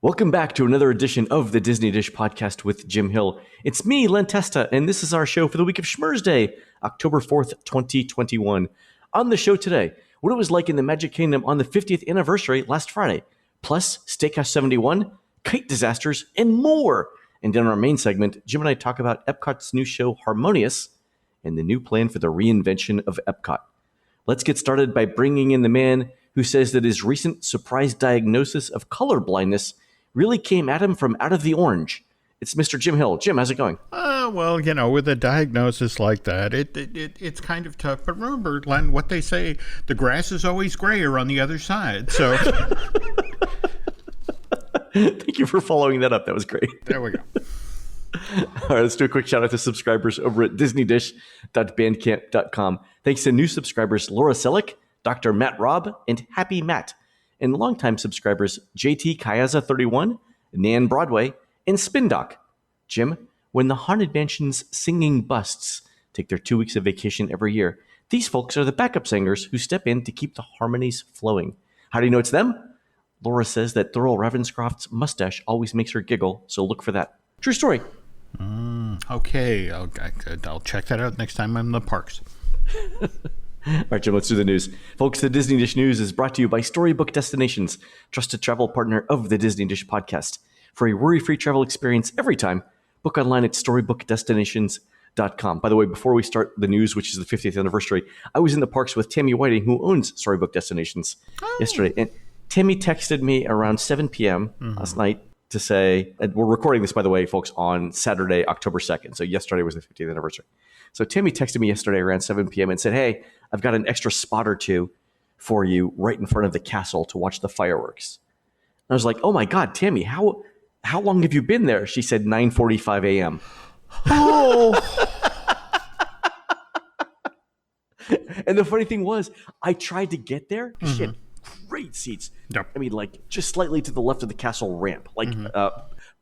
Welcome back to another edition of the Disney Dish Podcast with Jim Hill. It's me, Len Testa, and this is our show for the week of Schmurz Day, October 4th, 2021. On the show today, what it was like in the Magic Kingdom on the 50th anniversary last Friday, plus Steakhouse 71, kite disasters, and more. And in our main segment, Jim and I talk about Epcot's new show, HarmonioUS, and the new plan for the reinvention of Epcot. Let's get started by bringing in the man who says that his recent surprise diagnosis of color blindness really came at him from out of the orange. It's Mr. Jim Hill. Jim, how's it going? Well, with a diagnosis like that, it's kind of tough. But remember, Len, what they say, the grass is always grayer on the other side. So Thank you for following that up. That was great. There we go. All right, let's do a quick shout out to subscribers over at disneydish.bandcamp.com. Thanks to new subscribers Laura Selleck, Dr. Matt Robb, and Happy Matt. And longtime subscribers JT Kayaza31, Nan Broadway, and Spindock. Jim, when the Haunted Mansion's singing busts take their 2 weeks of vacation every year, these folks are the backup singers who step in to keep the harmonies flowing. How do you know it's them? Laura says that Thurl Ravenscroft's mustache always makes her giggle, so look for that. True story. Okay, I'll check that out next time I'm in the parks. All right, Jim, let's do the news. Folks, the Disney Dish News is brought to you by Storybook Destinations, trusted travel partner of the Disney Dish Podcast. For a worry-free travel experience every time, book online at storybookdestinations.com. By the way, before we start the news, which is the 50th anniversary, I was in the parks with Tammy Whiting, who owns Storybook Destinations, yesterday. And Tammy texted me around 7 p.m. last night to say, and we're recording this, by the way, folks, on Saturday, October 2nd. So yesterday was the 50th anniversary. So Tammy texted me yesterday around 7 p.m. and said, hey, I've got an extra spot or two for you right in front of the castle to watch the fireworks. And I was like, oh my God, Tammy, how long have you been there? She said 9:45 a.m. Oh! And the funny thing was, I tried to get there. She had great seats. Yep. I mean, like just slightly to the left of the castle ramp, like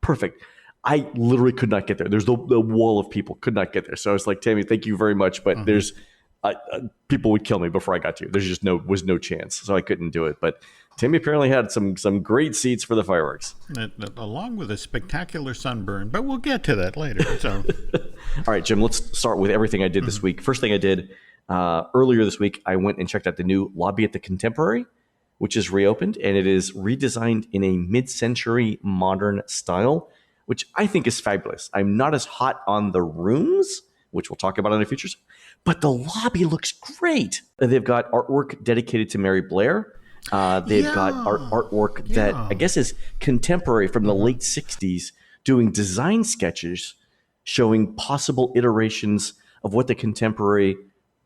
perfect. I literally could not get there. There's the wall of people, could not get there. So I was like, Tammy, thank you very much, but there's people would kill me before I got to you. There's just was no chance, so I couldn't do it. But Tammy apparently had some great seats for the fireworks, Along with a spectacular sunburn. But we'll get to that later. So, all right, Jim, let's start with everything I did this week. First thing I did earlier this week, I went and checked out the new lobby at the Contemporary, which is reopened, and it is redesigned in a mid-century modern style, which I think is fabulous. I'm not as hot on the rooms, which we'll talk about in the futures, but the lobby looks great. They've got artwork dedicated to Mary Blair. They've got artwork that I guess is contemporary from the late 60s, doing design sketches showing possible iterations of what the Contemporary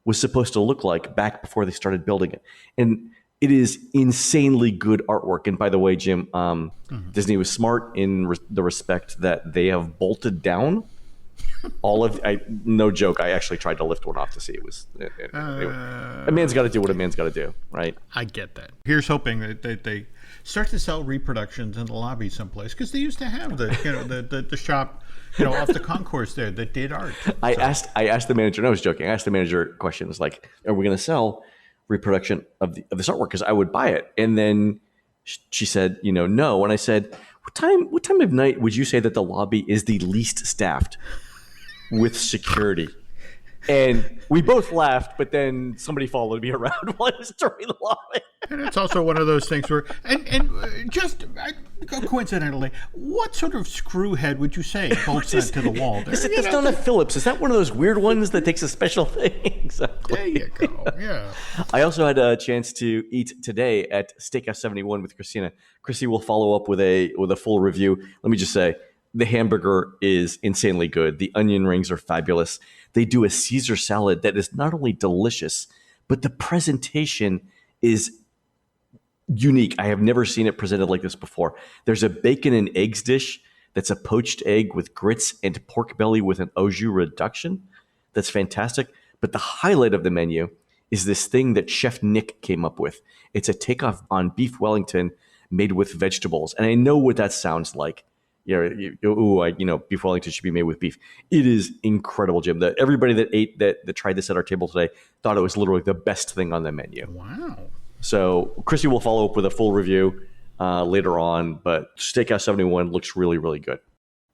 was supposed to look like back before they started building it. And it is insanely good artwork. And by the way, Jim, Disney was smart in the respect that they have bolted down all of. No joke. I actually tried to lift one off to see. It was. A man's got to do what a man's got to do, right? I get that. Here's hoping that they start to sell reproductions in the lobby someplace, because they used to have the shop, off the concourse there that did art. I asked the manager. No, I was joking. I asked the manager questions like, "Are we going to sell reproduction of this artwork? Because I would buy it." And then she said, no. And I said, what time of night would you say that the lobby is the least staffed with security? And we both laughed, but then somebody followed me around while I was touring the lobby. And it's also one of those things where, and just coincidentally, what sort of screw head would you say bolts that to the wall? That's not a Phillips. Is that one of those weird ones that takes a special thing? Exactly. There you go. Yeah. I also had a chance to eat today at Steakhouse 71 with Christina. Chrissy will follow up with a full review. Let me just say, the hamburger is insanely good. The onion rings are fabulous. They do a Caesar salad that is not only delicious, but the presentation is unique. I have never seen it presented like this before. There's a bacon and eggs dish that's a poached egg with grits and pork belly with an au jus reduction. That's fantastic. But the highlight of the menu is this thing that Chef Nick came up with. It's a takeoff on beef Wellington made with vegetables. And I know what that sounds like. Beef Wellington should be made with beef. It is incredible, Jim. Everybody that tried this at our table today thought it was literally the best thing on the menu. Wow. So Chrissy will follow up with a full review. later on. But Steakhouse 71 looks really, really good.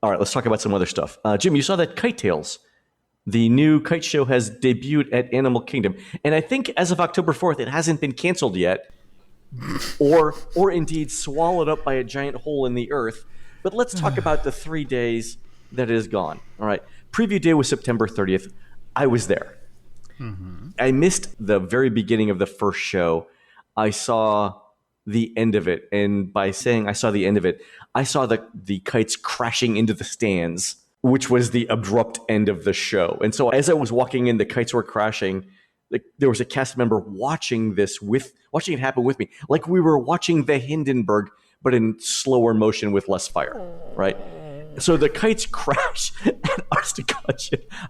All right, let's talk about some other stuff. Jim, you saw that Kite Tales. The new kite show has debuted at Animal Kingdom. And I think as of October 4th, it hasn't been canceled yet. or indeed swallowed up by a giant hole in the earth. But let's talk about the 3 days that it is gone. All right. Preview day was September 30th. I was there. Mm-hmm. I missed the very beginning of the first show. I saw the end of it. And by saying I saw the end of it, I saw the kites crashing into the stands, which was the abrupt end of the show. And so as I was walking in, the kites were crashing. There was a cast member watching it happen with me, like we were watching the Hindenburg, but in slower motion with less fire, right? So the kites crash, and honest to God,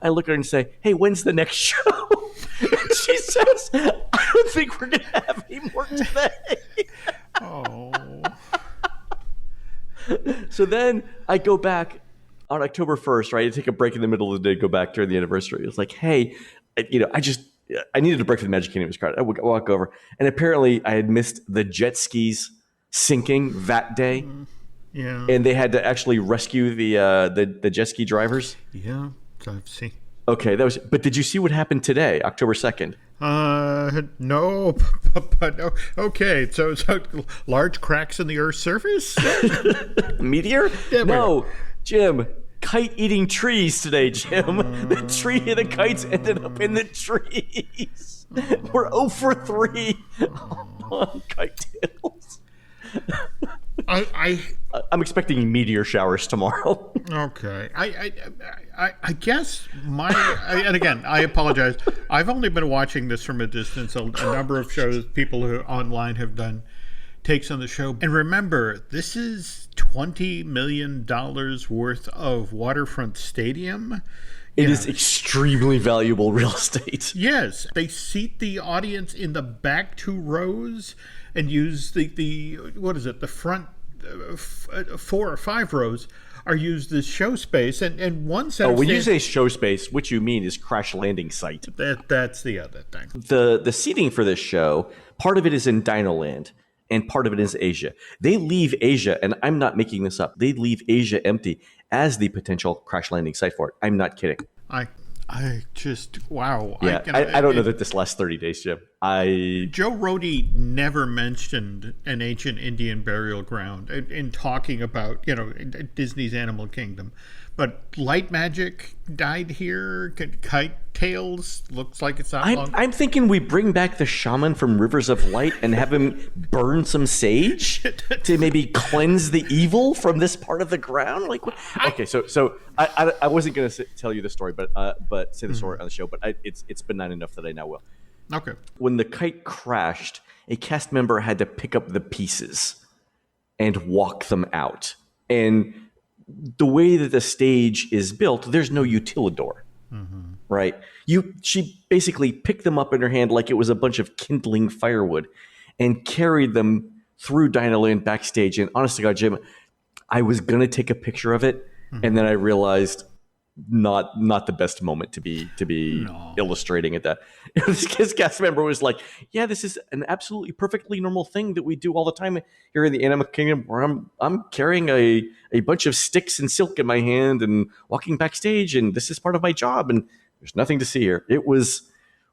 I look at her and say, "Hey, when's the next show?" And she says, "I don't think we're going to have any more today." Oh. So then I go back on October 1st, right? I take a break in the middle of the day, go back during the anniversary. It's like, hey, I needed a break for the Magic Kingdom. It was crowded. I would walk over, and apparently I had missed the jet skis sinking that day. Yeah. And they had to actually rescue the jet ski drivers. Yeah, I've seen. Okay, but did you see what happened today, October 2nd? No, but okay. So large cracks in the Earth's surface? Meteor? Yeah, no, Jim. Kite-eating trees today, Jim. The tree and the kites ended up in the trees. We're 0 for 3 on Kite Tales. I'm expecting meteor showers tomorrow. Okay. I guess and again, I apologize. I've only been watching this from a distance. A number of shows people who online have done takes on the show. And remember, this is $20 million worth of waterfront stadium. It is extremely valuable real estate. Yes. They seat the audience in the back 2 rows and use the what is it, the front 4 or 5 rows are used as show space. And one set of when you say show space, what you mean is crash landing site. That's the other thing. The seating for this show, part of it is in Dinoland, and part of it is Asia. They leave Asia, and I'm not making this up, they leave Asia empty as the potential crash landing site for it. I'm not kidding. I just, wow. Yeah, I don't know that this lasts 30 days, Jim. Joe Rohde never mentioned an ancient Indian burial ground in talking about, Disney's Animal Kingdom. But Light Magic died here. Kite Tales looks like it's not long. I'm thinking we bring back the shaman from Rivers of Light and have him burn some sage to maybe cleanse the evil from this part of the ground. Like, what? Okay, so I wasn't going to tell you the story, but say the story on the show. But it's benign enough that I now will. Okay. When the kite crashed, a cast member had to pick up the pieces and walk them out. And the way that the stage is built, there's no utilidor, right? She basically picked them up in her hand like it was a bunch of kindling firewood and carried them through Dinoland backstage. And honest to God, Jim, I was going to take a picture of it. And then I realized not the best moment to be illustrating at that. This cast member was like, "Yeah, this is an absolutely perfectly normal thing that we do all the time here in the Animal Kingdom, where I'm carrying a bunch of sticks and silk in my hand and walking backstage, and this is part of my job, and there's nothing to see here." It was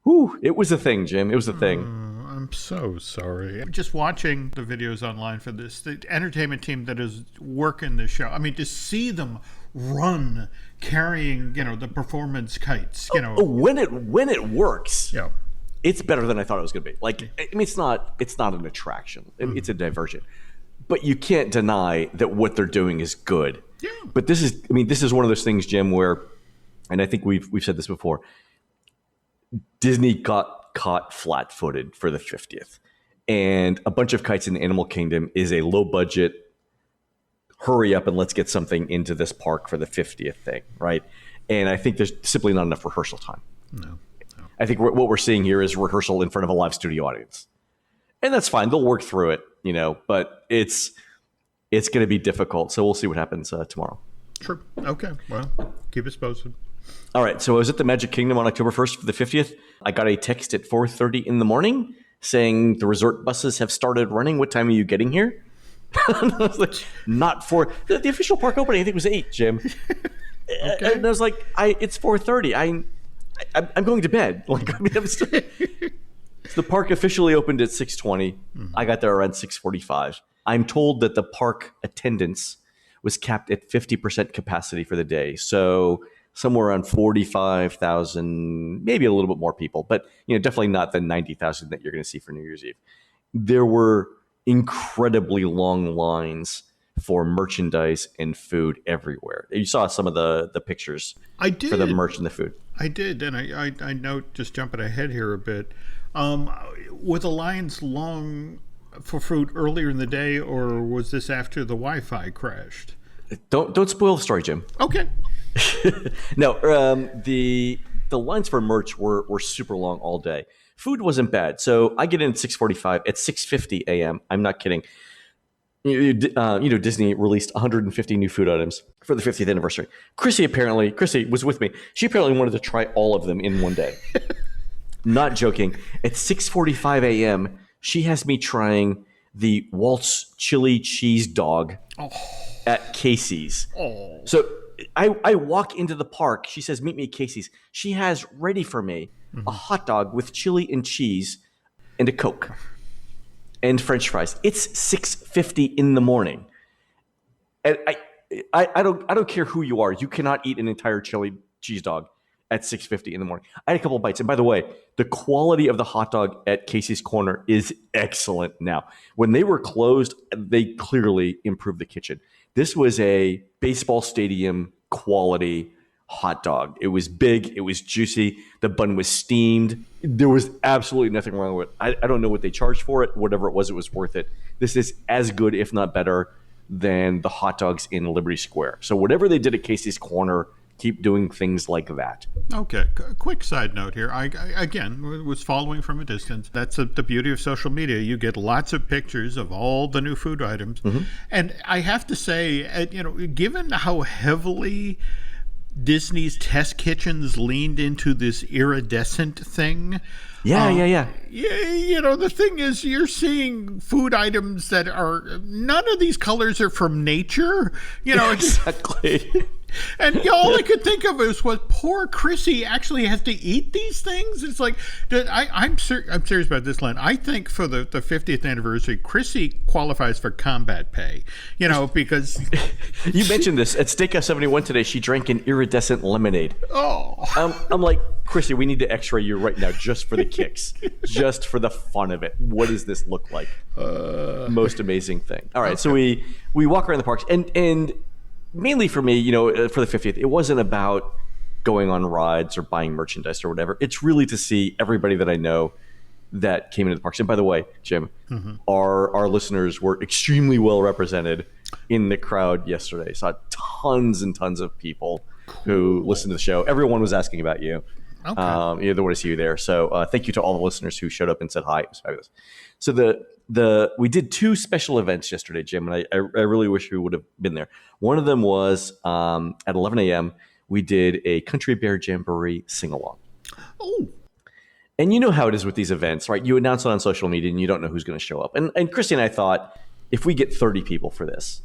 a thing, Jim. It was a thing. I'm so sorry. Just watching the videos online for this, the entertainment team that is working this show. I mean, to see them run carrying, the performance kites, when it works, yeah, it's better than I thought it was going to be. Like, I mean, it's not an attraction. It's a diversion. But you can't deny that what they're doing is good. Yeah. But this is one of those things, Jim, where, and I think we've said this before, Disney got caught flat-footed for the 50th. And a bunch of kites in the Animal Kingdom is a low-budget, hurry up and let's get something into this park for the 50th thing, right? And I think there's simply not enough rehearsal time. No. I think what we're seeing here is rehearsal in front of a live studio audience. And that's fine. They'll work through it, but it's going to be difficult. So we'll see what happens tomorrow. Sure. Okay. Well, keep us posted. All right. So I was at the Magic Kingdom on October 1st for the 50th. I got a text at 4:30 in the morning saying the resort buses have started running. What time are you getting here? And I was like, not for the official park opening. I think was 8, Jim. Okay. And I was like, it's 4:30. I'm going to bed. Like, I mean, so the park officially opened at 6:20. I got there around 6:45. I'm told that the park attendance was capped at 50% capacity for the day. So somewhere around 45,000, maybe a little bit more people, but definitely not the 90,000 that you're going to see for New Year's Eve. There were incredibly long lines for merchandise and food everywhere. You saw some of the pictures I did. for the merch and the food. I did, and I note, just jumping ahead here a bit, were the lines long for food earlier in the day, or was this after the Wi-Fi crashed? Don't spoil the story, Jim. Okay. No, the lines for merch were super long all day. Food wasn't bad, so I get in at 6:45. At 6:50 a.m., I'm not kidding. Disney released 150 new food items for the 50th anniversary. Chrissy was with me. She apparently wanted to try all of them in one day. Not joking. At 6:45 a.m., she has me trying the Waltz chili cheese dog at Casey's. Oh. So I walk into the park. She says, meet me at Casey's. She has ready for me a hot dog with chili and cheese and a Coke and French fries. It's 6:50 in the morning. And I don't care who you are. You cannot eat an entire chili cheese dog at 6:50 in the morning. I had a couple of bites. And by the way, the quality of the hot dog at Casey's Corner is excellent now. When they were closed, they clearly improved the kitchen. This was a baseball stadium quality hot dog. It was big. It was juicy. The bun was steamed. There was absolutely nothing wrong with it. I don't know what they charged for it. Whatever it was worth it. This is as good, if not better, than the hot dogs in Liberty Square. So whatever they did at Casey's Corner, keep doing things like that. Okay. Quick side note here. I again was following from a distance. That's the beauty of social media. You get lots of pictures of all the new food items. And I have to say, given how heavily Disney's test kitchens leaned into this iridescent thing. Yeah. The thing is, you're seeing food items that are, none of these colors are from nature. Exactly. And all I could think of is what poor Chrissy actually has to eat these things. It's like, I'm serious about this, Len. I think for the 50th anniversary, Chrissy qualifies for combat pay, because... You mentioned this. At Steakhouse 71 today, she drank an iridescent lemonade. Oh. I'm like, Chrissy, we need to x-ray you right now just for the kicks, just for the fun of it. What does this look like? Most amazing thing. All right, okay. So we walk around the parks, and mainly for me, for the 50th, it wasn't about going on rides or buying merchandise or whatever. It's really to see everybody that I know that came into the parks. And by the way, Jim, our listeners were extremely well represented in the crowd yesterday. Saw tons and tons of people who listened to the show. Everyone was asking about you. Okay. They want to see you there. So thank you to all the listeners who showed up and said hi. It was fabulous. So we did 2 special events yesterday, Jim, and I really wish we would have been there. One of them was at 11 a.m. we did a Country Bear Jamboree sing-along. Oh. And you know how it is with these events, right? You announce it on social media and you don't know who's going to show up. And Chrissy and I thought, if we get 30 people for this,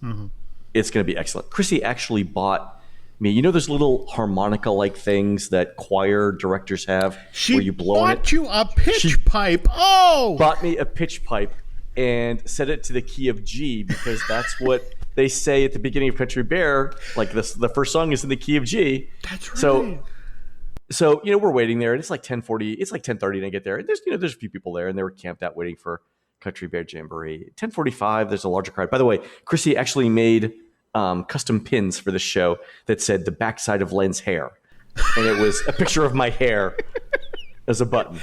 it's going to be excellent. Chrissy actually bought me, those little harmonica-like things that choir directors have where you blow on it? She bought you a pitch pipe. Oh! Bought me a pitch pipe and set it to the key of G, because that's what they say at the beginning of Country Bear. Like the first song is in the key of G. That's right. So we're waiting there, and it's like 10:40. It's like 10:30 to get there. And there's a few people there, and they were camped out waiting for Country Bear Jamboree. 10:45. There's a larger crowd. By the way, Chrissy actually made custom pins for the show that said the backside of Len's hair, and it was a picture of my hair as a button.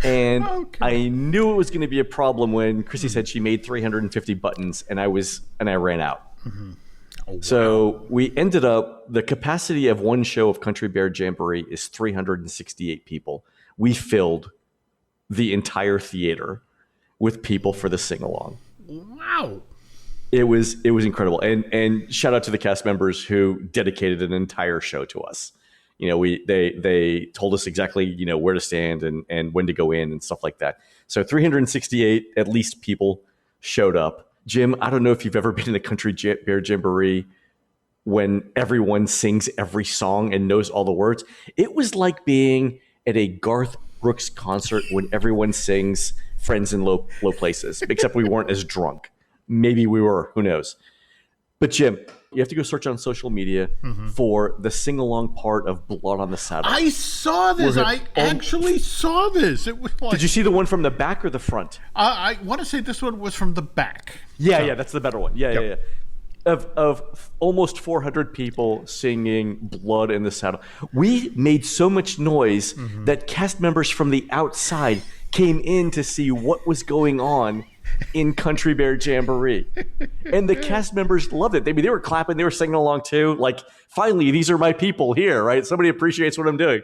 And I knew it was going to be a problem when Chrissy said she made 350 buttons, and I ran out. Oh, wow. So we ended up, the capacity of one show of Country Bear Jamboree is 368 people. We filled the entire theater with people for the sing-along. Wow. It was incredible. And shout out to the cast members who dedicated an entire show to us. They told us exactly, where to stand and when to go in and stuff like that. So 368 at least people showed up Jim, I don't know if you've ever been in a Country Bear Jamboree when everyone sings every song and knows all the words. It was like being at a Garth Brooks concert when everyone sings Friends in Low Places, except we weren't as drunk. Maybe we were, who knows? But Jim, you have to go search on social media for the sing-along part of Blood on the Saddle. I saw this. I actually saw this. It was like, did you see the one from the back or the front? I want to say this one was from the back. Yeah, that's the better one. Yeah. Of almost 400 people singing Blood in the Saddle. We made so much noise that cast members from the outside came in to see what was going on in Country Bear Jamboree. And the cast members loved it. They were clapping, they were singing along too. Like, finally, these are my people here, right? Somebody appreciates what I'm doing.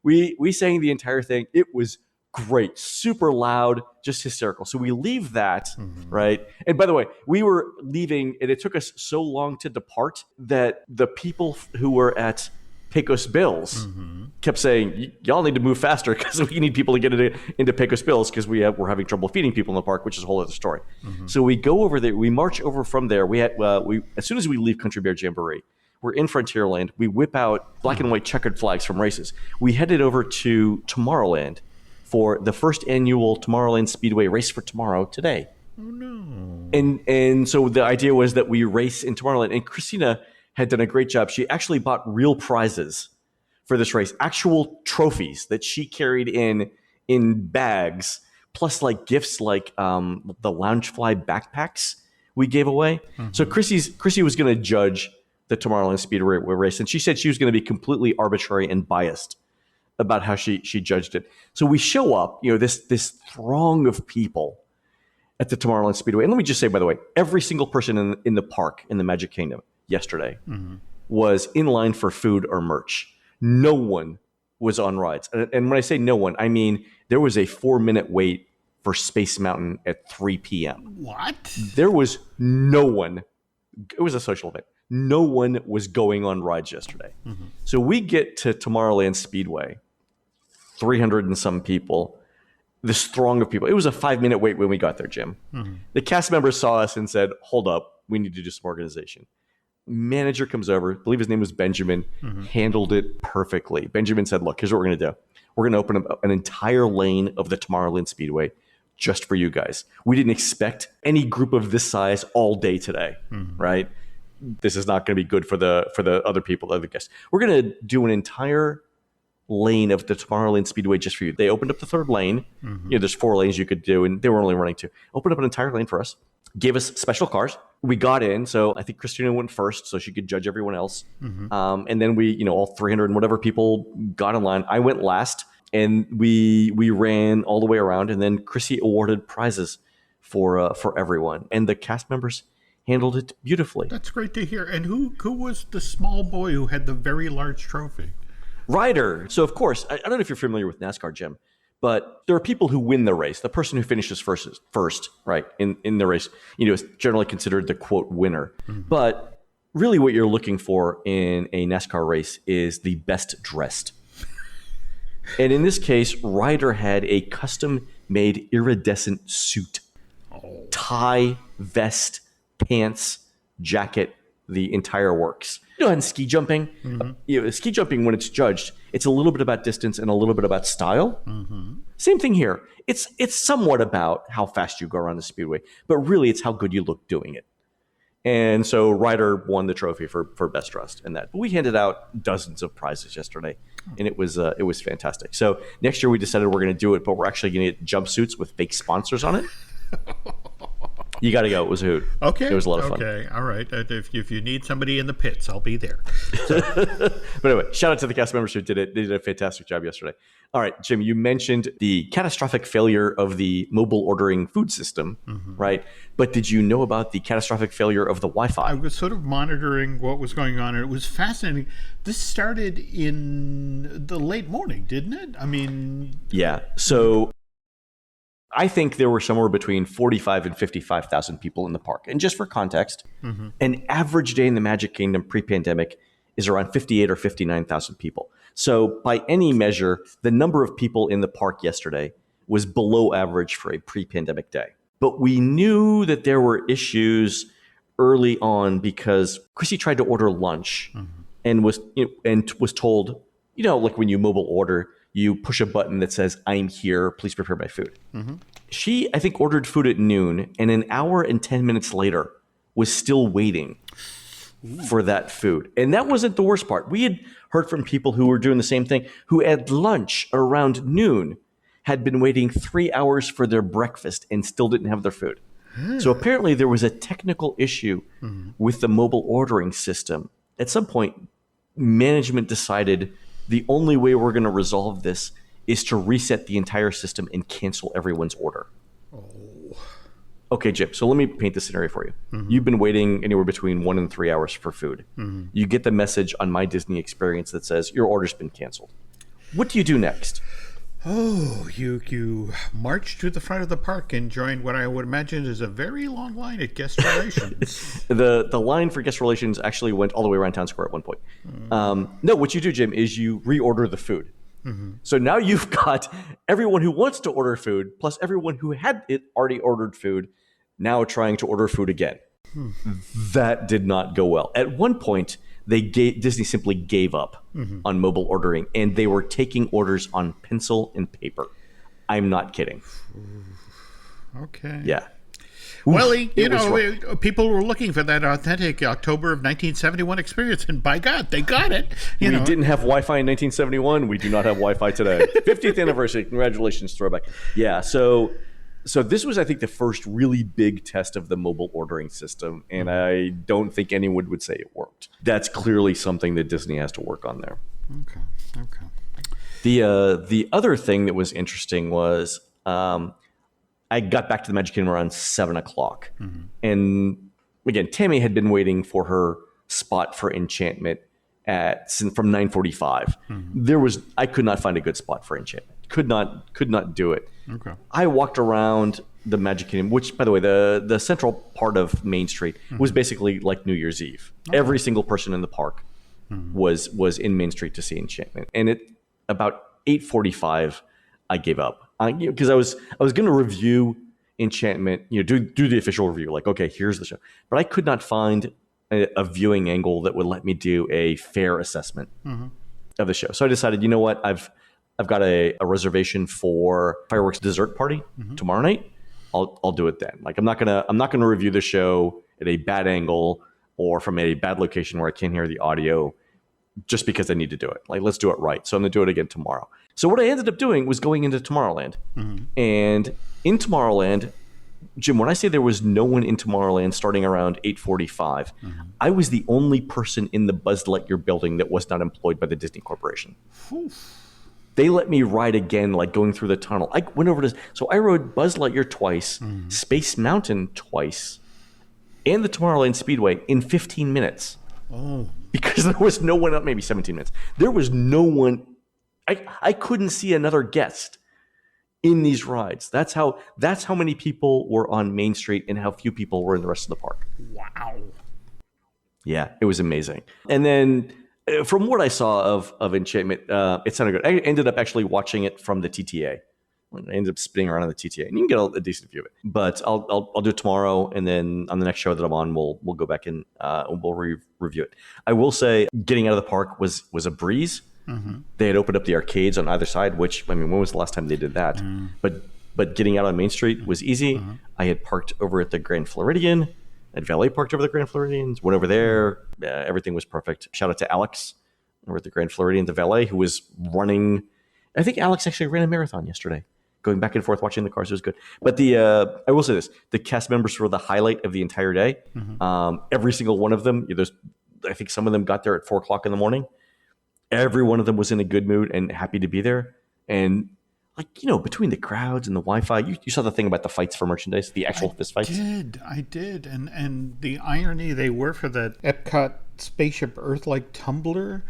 We sang the entire thing. It was great, super loud, just hysterical. So we leave that, right? And by the way, we were leaving, and it took us so long to depart that the people who were at Pecos Bills kept saying, y'all need to move faster because we need people to get into Pecos Bills because we're having trouble feeding people in the park, which is a whole other story. So we go over there, we march over from there. We as soon as we leave Country Bear Jamboree, we're in Frontierland. We whip out black and white checkered flags from races. We headed over to Tomorrowland for the first annual Tomorrowland Speedway Race for Tomorrow today. Oh, no. And so the idea was that we race in Tomorrowland. And Christina had done a great job. She actually bought real prizes for this race, actual trophies that she carried in bags, plus like gifts like the Loungefly backpacks we gave away. So Chrissy was going to judge the Tomorrowland Speedway race, and she said she was going to be completely arbitrary and biased about how she judged it. So we show up, this throng of people at the Tomorrowland Speedway. And let me just say, by the way, every single person in the park in the Magic Kingdom yesterday was in line for food or merch. No one was on rides. And when I say no one, I mean there was a 4-minute wait for Space Mountain at 3 p.m. What? There was no one. It was a social event. No one was going on rides yesterday. So we get to Tomorrowland Speedway, 300 and some people, this throng of people. It was a 5-minute wait when we got there, Jim. The cast members saw us and said, hold up, we need to do some organization. Manager comes over, I believe his name was Benjamin, handled it perfectly. Benjamin said, look, here's what we're going to do. We're going to open up an entire lane of the Tomorrowland Speedway just for you guys. We didn't expect any group of this size all day today, right? This is not going to be good for the other people, other guests. We're going to do an entire lane of the Tomorrowland Speedway just for you. They opened up the third lane. There's 4 lanes you could do, and they were only running 2. Opened up an entire lane for us. Gave us special cars. We got in, so I think Christina went first, so she could judge everyone else. And then we, all 300 and whatever people got in line. I went last, and we ran all the way around, and then Chrissy awarded prizes for everyone, and the cast members handled it beautifully. That's great to hear. And who was the small boy who had the very large trophy? Ryder. So of course, I don't know if you're familiar with NASCAR, Jim, but there are people who win the race. The person who finishes first, right, in the race, is generally considered the quote winner. But really what you're looking for in a NASCAR race is the best dressed. And in this case, Ryder had a custom-made iridescent suit, tie, vest, pants, jacket, the entire works. In ski jumping, ski jumping, when it's judged, it's a little bit about distance and a little bit about style. Same thing here. It's somewhat about how fast you go around the speedway, but really it's how good you look doing it. And so Ryder won the trophy for best dressed in that. But we handed out dozens of prizes yesterday, and it was fantastic. So next year we decided we're going to do it, but we're actually going to get jumpsuits with fake sponsors on it. You got to go. It was a hoot. Okay. It was a lot of fun. Okay. All right. If you need somebody in the pits, I'll be there. But anyway, shout out to the cast members who did it. They did a fantastic job yesterday. All right, Jim, you mentioned the catastrophic failure of the mobile ordering food system, right? But did you know about the catastrophic failure of the Wi-Fi? I was sort of monitoring what was going on, and it was fascinating. This started in the late morning, didn't it? I mean... Yeah. So... I think there were somewhere between 45 and 55,000 people in the park. And just for context, an average day in the Magic Kingdom pre-pandemic is around 58 or 59,000 people. So by any measure, the number of people in the park yesterday was below average for a pre-pandemic day. But we knew that there were issues early on because Chrissy tried to order lunch and was told, like when you mobile order, you push a button that says, "I'm here, please prepare my food." She, I think, ordered food at noon, and an hour and 10 minutes later was still waiting for that food. And that wasn't the worst part. We had heard from people who were doing the same thing, who at lunch around noon had been waiting 3 hours for their breakfast and still didn't have their food. So apparently there was a technical issue with the mobile ordering system. At some point, management decided the only way we're going to resolve this is to reset the entire system and cancel everyone's order. Okay, Jim, so let me paint the scenario for you. You've been waiting anywhere between 1 and 3 hours for food. You get the message on My Disney Experience that says your order's been canceled. What do you do next? Oh, you march to the front of the park and join what I would imagine is a very long line at guest relations. The line for guest relations actually went all the way around town square at one point. No, what you do, Jim, is you reorder the food. So now you've got everyone who wants to order food plus everyone who had already ordered food now trying to order food again. That did not go well. At one point, Disney simply gave up on mobile ordering, and they were taking orders on pencil and paper. I'm not kidding. Okay. Yeah. Well, people were looking for that authentic October of 1971 experience, and by God, they got it. We didn't have Wi-Fi in 1971. We do not have Wi-Fi today. 50th anniversary. Congratulations, throwback. Yeah, so this was, I think, the first really big test of the mobile ordering system, and I don't think anyone would say it worked. That's clearly something that Disney has to work on there. Okay. The other thing that was interesting was I got back to the Magic Kingdom around 7 o'clock. And again, Tammy had been waiting for her spot for Enchantment from 9:45. I could not find a good spot for Enchantment. Could not do it. Okay. I walked around the Magic Kingdom, which, by the way, the central part of Main Street was basically like New Year's Eve. Okay. Every single person in the park was in Main Street to see Enchantment. And at about 8:45, I gave up. Because I was going to review Enchantment, do the official review, like, okay, here's the show. But I could not find a viewing angle that would let me do a fair assessment of the show. So I decided, you know what, I've got a reservation for fireworks dessert party tomorrow night. I'll do it then. Like I'm not gonna review the show at a bad angle or from a bad location where I can't hear the audio just because I need to do it. Like, let's do it right. So I'm gonna do it again tomorrow. So what I ended up doing was going into Tomorrowland. And in Tomorrowland, Jim, when I say there was no one in Tomorrowland starting around 8:45, I was the only person in the Buzz Lightyear building that was not employed by the Disney Corporation. They let me ride again, like going through the tunnel. I went over so I rode Buzz Lightyear twice, Space Mountain twice, and the Tomorrowland Speedway in 15 minutes. Oh. Because there was no one, maybe 17 minutes. There was no one. I couldn't see another guest in these rides. That's how many people were on Main Street and how few people were in the rest of the park. Wow. Yeah, it was amazing. And then from what I saw of Enchantment, it sounded good. I ended up actually watching it from the TTA. I ended up spinning around on the TTA, and you can get a decent view of it. But I'll do it tomorrow, and then on the next show that I'm on, we'll go back and we'll review it. I will say, getting out of the park was a breeze. They had opened up the arcades on either side, which, I mean, when was the last time they did that? But getting out on Main Street was easy. I had parked over at the Grand Floridian. I had valet parked over the Grand Floridians. Went over there. Everything was perfect. Shout out to Alex over at the Grand Floridian, the valet, who was running. I think Alex actually ran a marathon yesterday, going back and forth watching the cars. It was good. But I will say this: the cast members were the highlight of the entire day. Every single one of them. I think some of them got there at 4 o'clock in the morning. Every one of them was in a good mood and happy to be there. And between the crowds and the Wi-Fi, you saw the thing about the fights for merchandise, the actual fist fights. I did. And the irony, they were for that Epcot spaceship Earth-like tumbler.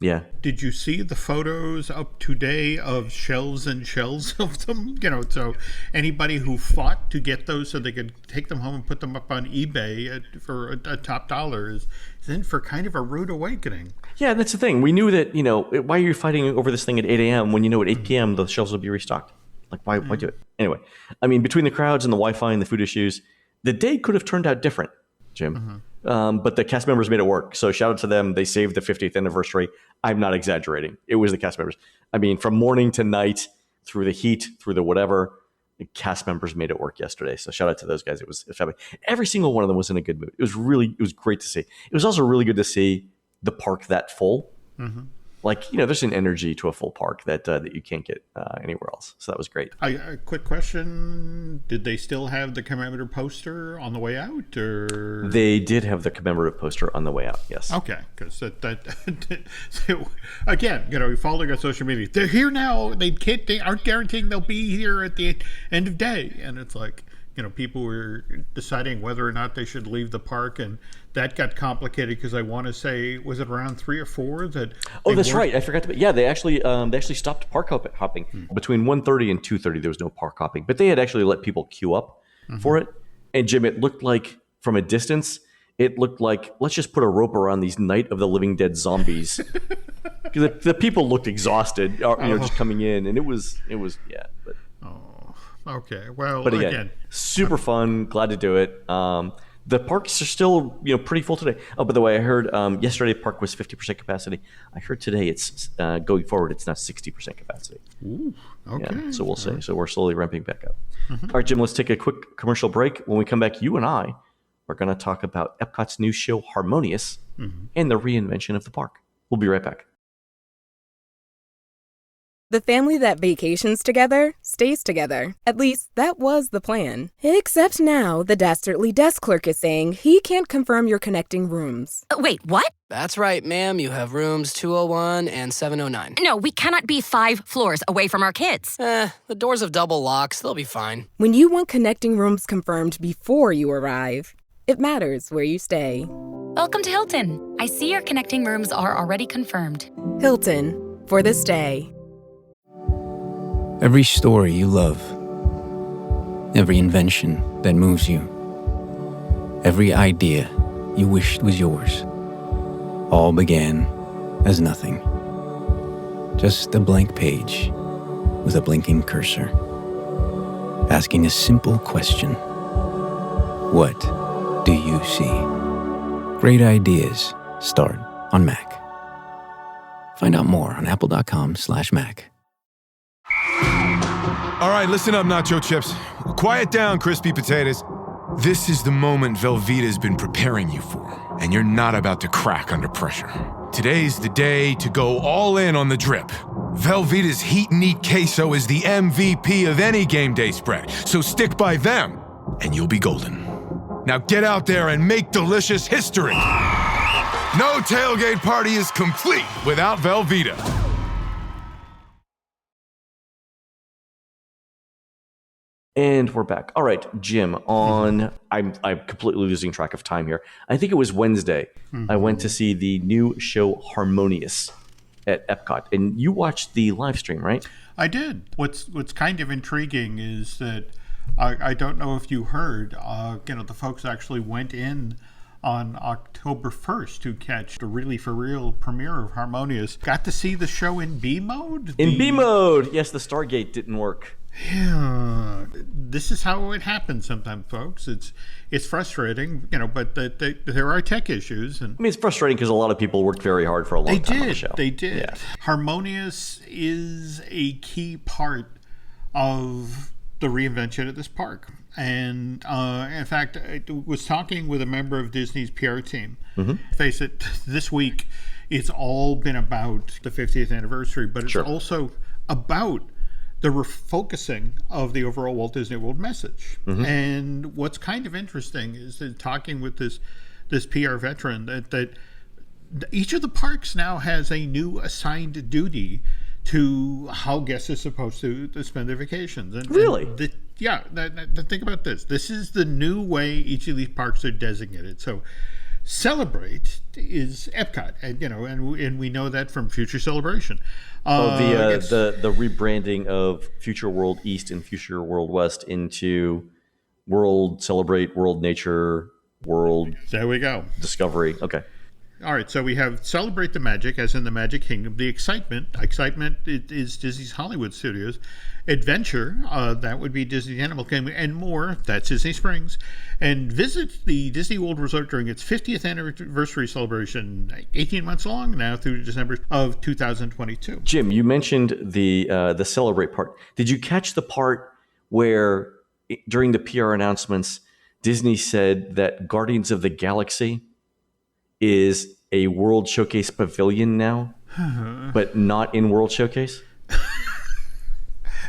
Yeah. Did you see the photos up today of shelves and shelves of them? So anybody who fought to get those so they could take them home and put them up on eBay for a top dollar is in for kind of a rude awakening. Yeah, that's the thing. We knew that, why are you fighting over this thing at 8 a.m. when at 8 p.m. the shelves will be restocked? Like, why do it? Anyway, I mean, between the crowds and the Wi-Fi and the food issues, the day could have turned out different, Jim. But the cast members made it work. So shout out to them. They saved the 50th anniversary. I'm not exaggerating. It was the cast members. I mean, from morning to night, through the heat, through the whatever, the cast members made it work yesterday. So shout out to those guys. It was fabulous. Every single one of them was in a good mood. It was great to see. It was also really good to see the park that full. Like, there's an energy to a full park that you can't get anywhere else. So that was great. A quick question. Did they still have the commemorative poster on the way out? Or They did have the commemorative poster on the way out, yes. Okay, because again, we following on social media. They're here now. They aren't guaranteeing they'll be here at the end of day. And it's like, people were deciding whether or not they should leave the park, and that got complicated because I want to say, was it around 3 or 4 that? Oh, that's right. I forgot to. Yeah, they actually stopped park hopping between 1:30 and 2:30. There was no park hopping, but they had actually let people queue up for it. And Jim, it looked like from a distance, it looked like, let's just put a rope around these Night of the Living Dead zombies. Because the people looked exhausted, just coming in, and it was yeah. But, okay, well, but again, super fun. Glad to do it. The parks are still, pretty full today. Oh, by the way, I heard yesterday the park was 50% capacity. I heard today it's going forward, it's now 60% capacity. Ooh, okay. Yeah, so we'll see. So we're slowly ramping back up. All right, Jim, let's take a quick commercial break. When we come back, you and I are going to talk about Epcot's new show, Harmonious, and the reinvention of the park. We'll be right back. The family that vacations together stays together. At least, that was the plan. Except now, the dastardly desk clerk is saying he can't confirm your connecting rooms. Wait, what? That's right, ma'am. You have rooms 201 and 709. No, we cannot be 5 floors away from our kids. The doors have double locks. They'll be fine. When you want connecting rooms confirmed before you arrive, it matters where you stay. Welcome to Hilton. I see your connecting rooms are already confirmed. Hilton, for this day. Every story you love, every invention that moves you, every idea you wished was yours, all began as nothing. Just a blank page with a blinking cursor, asking a simple question. What do you see? Great ideas start on Mac. Find out more on apple.com/Mac. All right, listen up, nacho chips. Quiet down, crispy potatoes. This is the moment Velveeta's been preparing you for, and you're not about to crack under pressure. Today's the day to go all in on the drip. Velveeta's Heat and Eat Queso is the MVP of any game day spread, so stick by them, and you'll be golden. Now get out there and make delicious history. No tailgate party is complete without Velveeta. And we're back. All right, Jim, I'm completely losing track of time here. I think it was Wednesday. I went to see the new show Harmonious at Epcot, and you watched the live stream, right? I did. What's kind of intriguing is that I don't know if you heard, the folks actually went in on October 1st to catch the really for real premiere of Harmonious. Got to see the show in B mode? B mode! Yes, the Stargate didn't work. Yeah, this is how it happens sometimes, folks. It's frustrating, but there are tech issues. And I mean, it's frustrating because a lot of people worked very hard for a long time on the show. They did. Yeah. Harmonious is a key part of the reinvention of this park. And in fact, I was talking with a member of Disney's PR team. Face it, this week, it's all been about the 50th anniversary, but it's also about the refocusing of the overall Walt Disney World message. And what's kind of interesting is that talking with this PR veteran that each of the parks now has a new assigned duty to how guests are supposed to spend their vacations. And, really? Think about this. This is the new way each of these parks are designated. So Celebrate is Epcot, and we know that from Future Celebration. The rebranding of Future World East and Future World West into World Celebrate, World Nature, World. There we go. Discovery. Okay. All right, so we have Celebrate the Magic, as in the Magic Kingdom. The Excitement is Disney's Hollywood Studios. Adventure, that would be Disney's Animal Kingdom, and more, that's Disney Springs. And visit the Disney World Resort during its 50th anniversary celebration, 18 months long now through December of 2022. Jim, you mentioned the Celebrate part. Did you catch the part where during the PR announcements, Disney said that Guardians of the Galaxy is a World Showcase pavilion now, but not in World Showcase?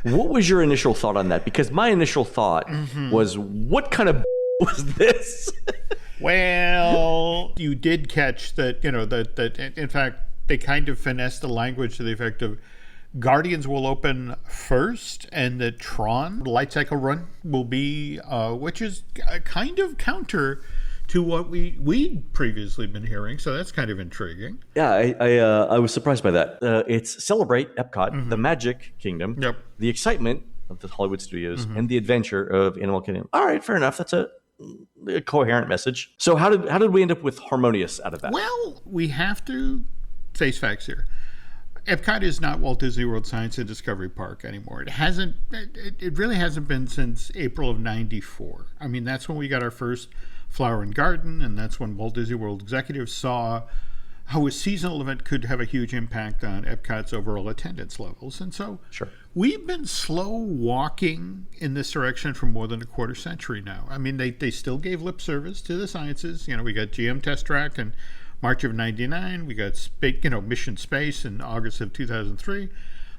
What was your initial thought on that? Because my initial thought was, what kind of was this? Well, you did catch that, that in fact, they kind of finessed the language to the effect of Guardians will open first, and the Tron Light Cycle Run will be, which is kind of counter to what we'd previously been hearing. So that's kind of intriguing. Yeah, I was surprised by that. It's Celebrate Epcot, the Magic Kingdom, the Excitement of the Hollywood Studios, and the Adventure of Animal Kingdom. All right, fair enough. That's a coherent message. So how did we end up with HarmonioUS out of that? Well, we have to face facts here. Epcot is not Walt Disney World Science and Discovery Park anymore. It really hasn't been since April of '94. I mean, that's when we got our first Flower and Garden, and that's when Walt Disney World executives saw how a seasonal event could have a huge impact on Epcot's overall attendance levels. And so we've been slow walking in this direction for more than a quarter century now. I mean, they still gave lip service to the sciences. We got GM Test Track in March of '99. We got Mission Space in August of 2003.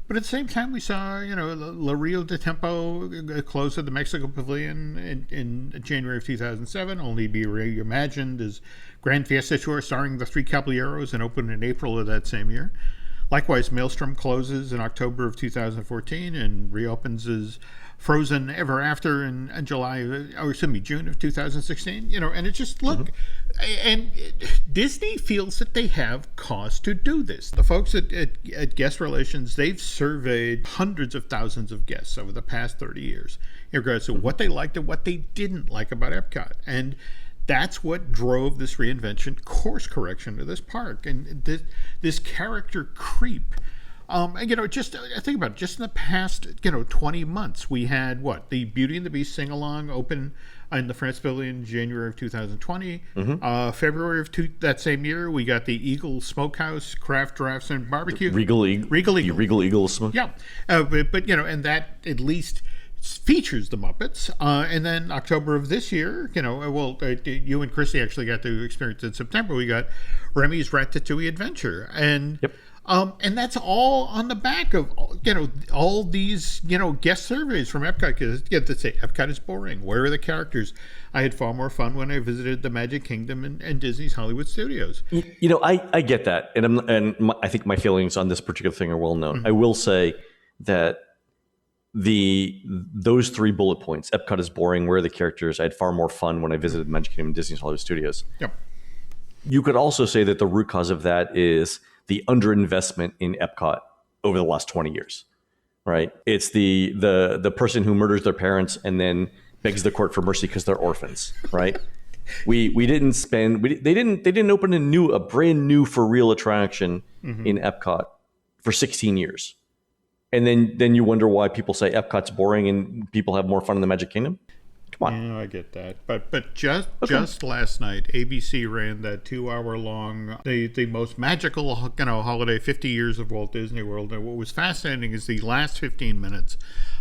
But at the same time, we saw, La Rio de Tempo close at the Mexico Pavilion in January of 2007, only be reimagined as Grand Fiesta Tour starring the Three Caballeros and opened in April of that same year. Likewise, Maelstrom closes in October of 2014 and reopens as Frozen Ever After in June of 2016. And it's just, look, and Disney feels that they have cause to do this. The folks at Guest Relations, they've surveyed hundreds of thousands of guests over the past 30 years in regards to what they liked and what they didn't like about Epcot. And that's what drove this reinvention course correction to this park. And this character creep. Just think about it. Just in the past, 20 months, we had the Beauty and the Beast sing-along open in the France Pavilion in January of 2020. February of that same year, we got the Eagle Smokehouse Craft Drafts and Barbecue. Regal Eagle Smoke. Yeah, but and that at least features the Muppets. And then October of this year, you and Christy actually got to experience in September. We got Remy's Ratatouille Adventure, and and that's all on the back of all these guest surveys from Epcot. Because you have to say Epcot is boring. Where are the characters? I had far more fun when I visited the Magic Kingdom and Disney's Hollywood Studios. I get that, and I think my feelings on this particular thing are well known. I will say that those three bullet points, Epcot is boring, where are the characters? I had far more fun when I visited Magic Kingdom and Disney's Hollywood Studios. You could also say that the root cause of that is the underinvestment in Epcot over the last 20 years, right? It's the person who murders their parents and then begs the court for mercy because they're orphans, right? They didn't open a brand new for real attraction in Epcot for 16 years. And then you wonder why people say Epcot's boring and people have more fun in the Magic Kingdom. Come on. Yeah, I get that. But just last night, ABC ran that 2-hour long, the most magical holiday, 50 years of Walt Disney World. And what was fascinating is the last 15 minutes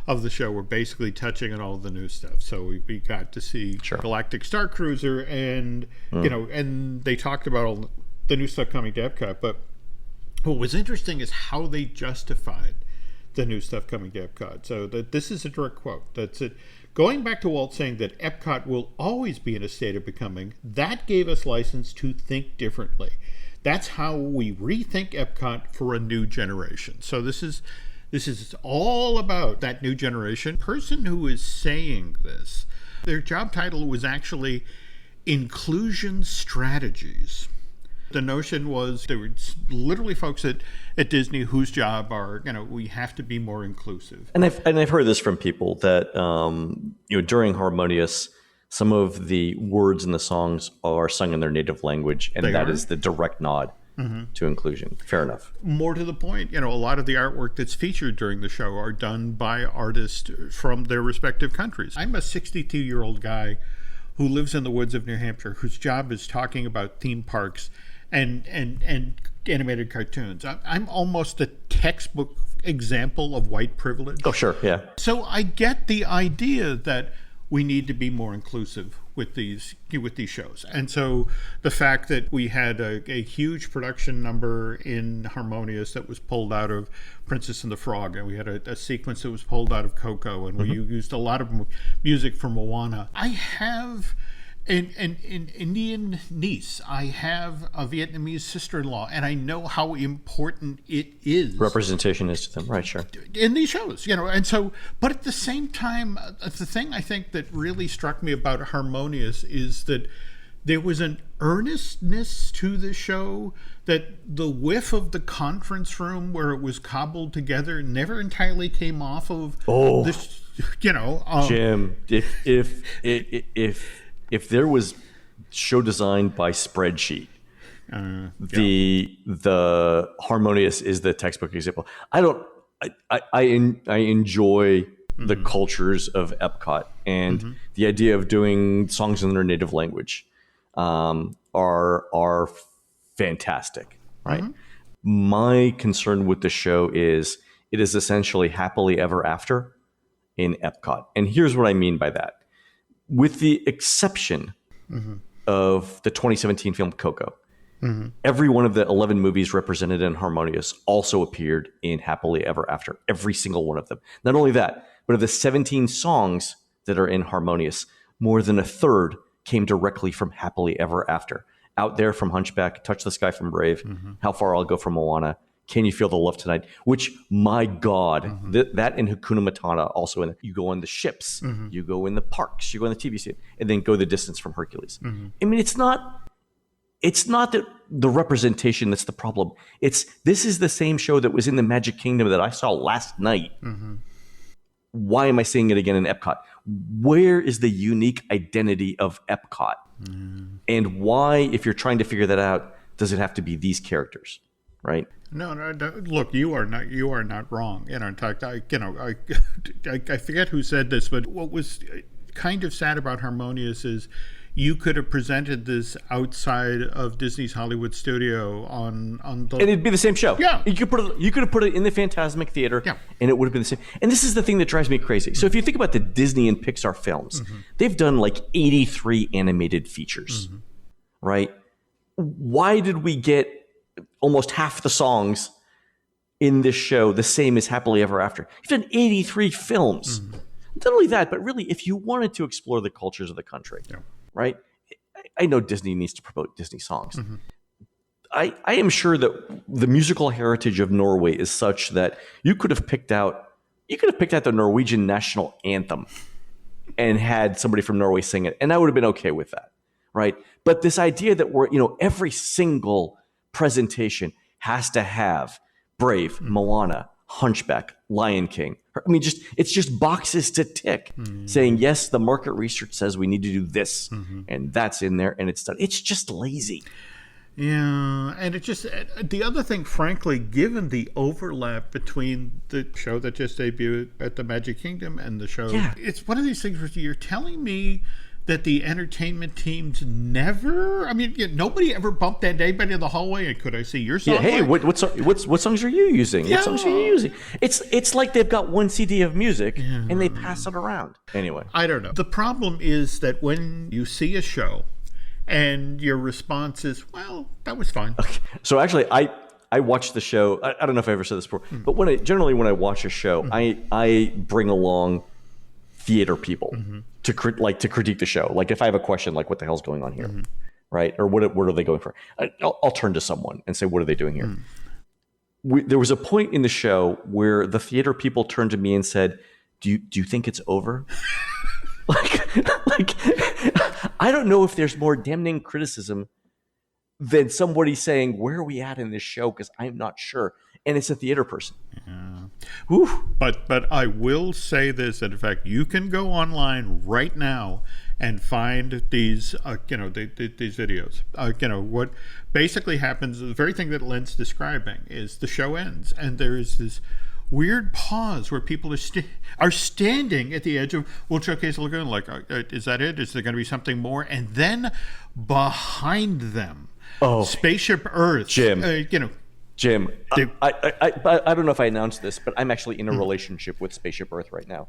of the show were basically touching on all the new stuff. So we got to see Galactic Star Cruiser, and and they talked about all the new stuff coming to Epcot. But what was interesting is how they justified the new stuff coming to Epcot. So this is a direct quote. That's it. Going back to Walt saying that Epcot will always be in a state of becoming, that gave us license to think differently. That's how we rethink Epcot for a new generation. So this is all about that new generation. Person who is saying this, their job title was actually Inclusion Strategies. The notion was there were literally folks at Disney whose job are, we have to be more inclusive. And I've heard this from people that, during HarmonioUS, some of the words in the songs are sung in their native language, and that is the direct nod to inclusion. Fair enough. More to the point, a lot of the artwork that's featured during the show are done by artists from their respective countries. I'm a 62-year-old guy who lives in the woods of New Hampshire, whose job is talking about theme parks and animated cartoons. I'm almost a textbook example of white privilege. Oh, sure, yeah. So I get the idea that we need to be more inclusive with these shows. And so the fact that we had a huge production number in Harmonious that was pulled out of Princess and the Frog, and we had a sequence that was pulled out of Coco, and we used a lot of music from Moana. I have an Indian niece. I have a Vietnamese sister-in-law, and I know how important it is. Representation is to them, right? Sure. In these shows, and so, but at the same time, the thing I think that really struck me about Harmonious is that there was an earnestness to the show, that the whiff of the conference room where it was cobbled together never entirely came off of this, Jim, if there was show designed by spreadsheet, the Harmonious is the textbook example. I enjoy the cultures of Epcot, and the idea of doing songs in their native language are fantastic, right? My concern with the show is it is essentially happily ever after in Epcot. And here's what I mean by that. With the exception of the 2017 film Coco, every one of the 11 movies represented in Harmonious also appeared in Happily Ever After. Every single one of them. Not only that, but of the 17 songs that are in Harmonious, more than a third came directly from Happily Ever After. Out There from Hunchback, Touch the Sky from Brave, How Far I'll Go from Moana, Can You Feel the Love Tonight? Which, my God, that and Hakuna Matata also in it. You go on the ships, you go in the parks, you go on the TV set, and then go the distance from Hercules. I mean, it's not the representation that's the problem. This is the same show that was in the Magic Kingdom that I saw last night. Why am I seeing it again in Epcot? Where is the unique identity of Epcot? And why, if you're trying to figure that out, does it have to be these characters, right? No. Look, you are not wrong. In fact, I forget who said this, but what was kind of sad about Harmonious is you could have presented this outside of Disney's Hollywood studio on the... And it'd be the same show. Yeah. You could have put it in the Fantasmic Theater, and it would have been the same. And this is the thing that drives me crazy. So if you think about the Disney and Pixar films, they've done like 83 animated features, right? Why did we get almost half the songs in this show the same as Happily Ever After? You've done 83 films. Not only that, but really, if you wanted to explore the cultures of the country, right? I know Disney needs to promote Disney songs. I am sure that the musical heritage of Norway is such that you could have picked out the Norwegian national anthem and had somebody from Norway sing it, and I would have been okay with that, right? But this idea that every single presentation has to have Brave, Moana, Hunchback, Lion King. I mean, it's just boxes to tick, saying, yes, the market research says we need to do this, and that's in there, and it's done. It's just lazy. Yeah, and it just, the other thing, frankly, given the overlap between the show that just debuted at the Magic Kingdom and the show, it's one of these things where you're telling me that the entertainment teams never, nobody ever bumped that anybody in the hallway and could I see your song? Yeah, hey, what songs are you using? Yeah. What songs are you using? It's like they've got one CD of music and they pass it around. Anyway. I don't know. The problem is that when you see a show and your response is, well, that was fine. Okay. So actually, I watched the show. I don't know if I ever said this before, but when I watch a show, I bring along theater people to critique the show. Like if I have a question, like what the hell's going on here, right? Or what are they going for? I'll turn to someone and say, what are they doing here? There was a point in the show where the theater people turned to me and said, do you think it's over? like I don't know if there's more damning criticism than somebody saying, where are we at in this show? Because I'm not sure. And it's a theater person. But I will say this, that in fact, you can go online right now and find these, these videos. What basically happens, the very thing that Len's describing is the show ends, and there is this weird pause where people are standing at the edge of World Showcase Lagoon, like, is that it? Is there going to be something more? And then behind them, Spaceship Earth, Jim. Jim, I don't know if I announced this, but I'm actually in a relationship with Spaceship Earth right now.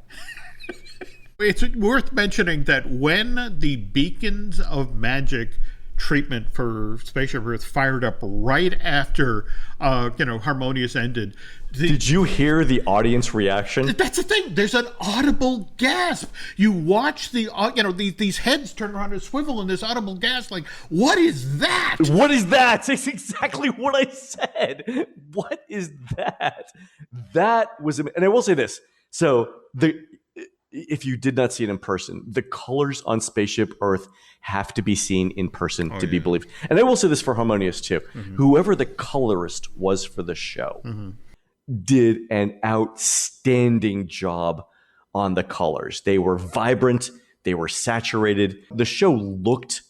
It's worth mentioning that when the Beacons of Magic treatment for Spaceship Earth fired up right after, Harmonious ended. Did you hear the audience reaction? That's the thing. There's an audible gasp. You watch these heads turn around and swivel in this audible gasp. Like, what is that? What is that? It's exactly what I said. What is that? That was, and I will say this. So if you did not see it in person, the colors on Spaceship Earth have to be seen in person to be believed. And I will say this for Harmonious too. Mm-hmm. Whoever the colorist was for the show did an outstanding job on the colors. They were vibrant. They were saturated. The show looked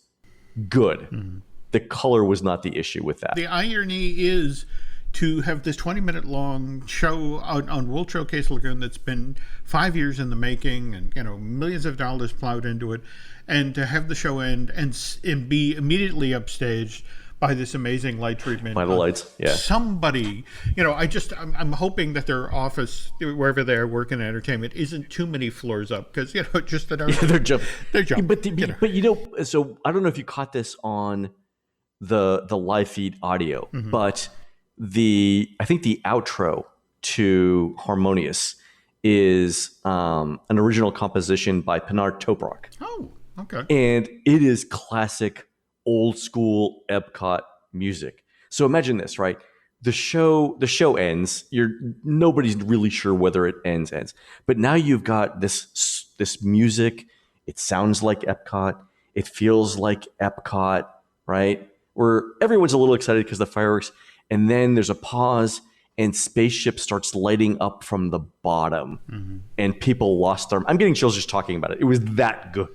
good. Mm-hmm. The color was not the issue with that. The irony is to have this 20-minute long show on World Showcase Lagoon that's been 5 years in the making, and millions of dollars plowed into it, and to have the show end and be immediately upstaged by this amazing light treatment. By the lights, yeah. Somebody, I'm hoping that their office, wherever they're working in entertainment, isn't too many floors up, because just that they're jumping. But so I don't know if you caught this on the live feed audio, but I think the outro to Harmonious is an original composition by Pinar Toprak. Oh, okay. And it is classic old school Epcot music. So imagine this, right? The show ends. Nobody's really sure whether it ends. But now you've got this music. It sounds like Epcot. It feels like Epcot, right? Where everyone's a little excited because the fireworks. And then there's a pause, and Spaceship starts lighting up from the bottom, and people lost their. I'm getting chills just talking about it. It was that good.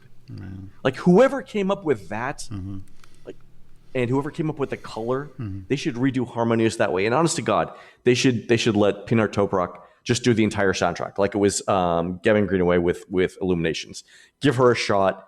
Like, whoever came up with that, and whoever came up with the color, they should redo Harmonious that way. And honest to God, they should let Pinar Toprak just do the entire soundtrack, like it was Gavin Greenaway with Illuminations. Give her a shot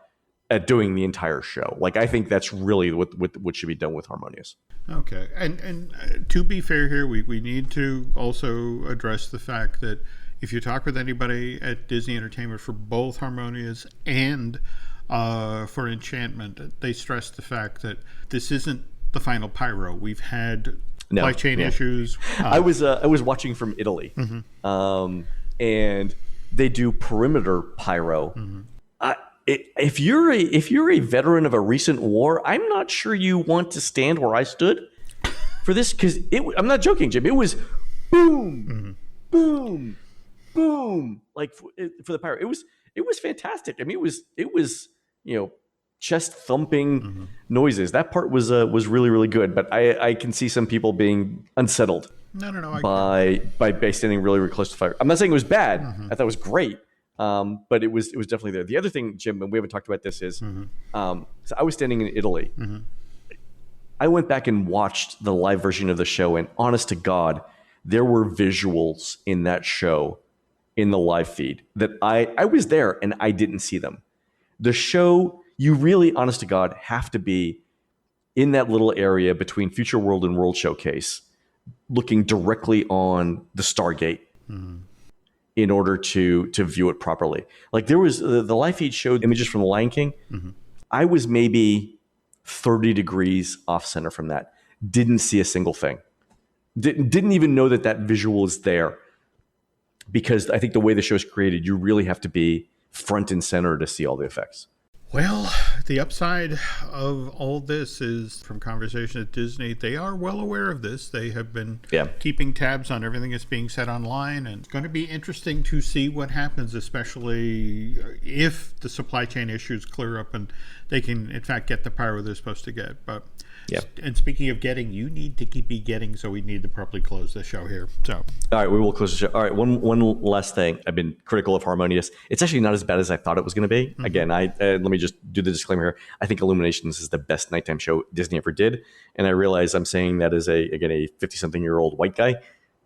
at doing the entire show. Like, I think that's really what should be done with Harmonious. Okay. And to be fair here, we need to also address the fact that if you talk with anybody at Disney Entertainment for both Harmonious and for Enchantment, they stress the fact that this isn't the final pyro. We've had supply chain issues. I was watching from Italy, and they do perimeter pyro. If you're a veteran of a recent war, I'm not sure you want to stand where I stood for this, because I'm not joking, Jim. It was boom, boom, boom, like for the pyro. It was fantastic. I mean, it was chest thumping noises. That part was really, really good. But I can see some people being unsettled. No. By standing really, really close to fire. I'm not saying it was bad. I thought it was great. But it was definitely there. The other thing, Jim, and we haven't talked about this, is so I was standing in Italy. I went back and watched the live version of the show, and honest to God, there were visuals in that show in the live feed that I was there and I didn't see them. The show, you really, honest to God, have to be in that little area between Future World and World Showcase, looking directly on the Stargate. In order to view it properly. Like, there was the live feed showed images from The Lion King. I was maybe 30 degrees off center from that. Didn't see a single thing. Didn't even know that visual is there, because I think the way the show's created, you really have to be front and center to see all the effects. Well, the upside of all this is, from conversation at Disney, they are well aware of this. They have been keeping tabs on everything that's being said online, and it's going to be interesting to see what happens, especially if the supply chain issues clear up and they can, in fact, get the pyro they're supposed to get. But Yep. And speaking of getting, you need to be getting, so we need to probably close the show here. So, all right, we will close the show. All right, one last thing. I've been critical of HarmonioUS. It's actually not as bad as I thought it was going to be. Again, let me just do the disclaimer here. I think Illuminations is the best nighttime show Disney ever did, and I realize I'm saying that as a 50-something-year-old white guy.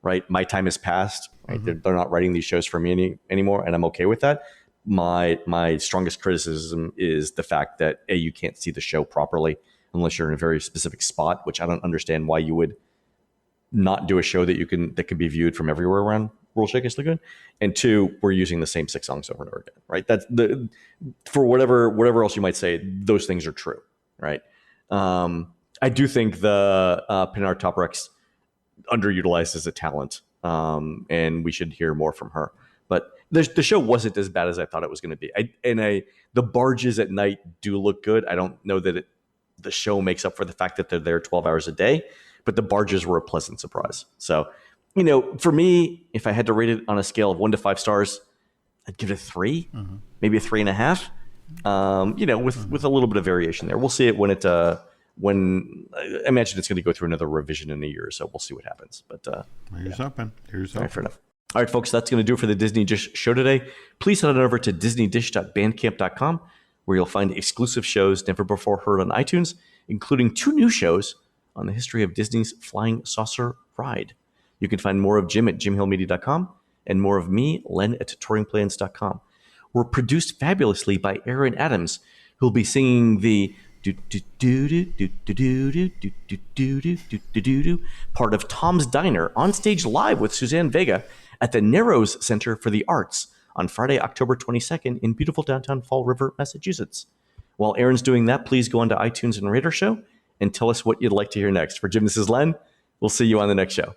Right, my time has passed. Right? They're not writing these shows for me anymore, and I'm okay with that. My strongest criticism is the fact that you can't see the show properly unless you're in a very specific spot, which I don't understand why you would not do a show that can be viewed from everywhere around World Showcase Lagoon. And two, we're using the same 6 songs over and over again, right? That's for whatever else you might say, those things are true, right? I do think the Pinar Toprex underutilized as a talent, and we should hear more from her. But the show wasn't as bad as I thought it was going to be. The barges at night do look good. I don't know that the show makes up for the fact that they're there 12 hours a day, but the barges were a pleasant surprise. So, for me, if I had to rate it on a scale of 1 to 5 stars, I'd give it a 3, maybe a 3.5. With a little bit of variation there. We'll see it when I imagine it's going to go through another revision in a year, so we'll see what happens. But here's open. Here's all right, open. fair enough. All right, folks, that's going to do it for the Disney Dish show today. Please head on over to disneydish.bandcamp.com, where you'll find exclusive shows never before heard on iTunes, including 2 new shows on the history of Disney's Flying Saucer ride. You can find more of Jim at jimhillmedia.com and more of me, Len, at touringplans.com. We're produced fabulously by Aaron Adams, who'll be singing the part of Tom's Diner on stage live with Suzanne Vega at the Narrows Center for the Arts on Friday, October 22nd in beautiful downtown Fall River, Massachusetts. While Aaron's doing that, please go onto iTunes and rate our show and tell us what you'd like to hear next. For Jim, this is Len. We'll see you on the next show.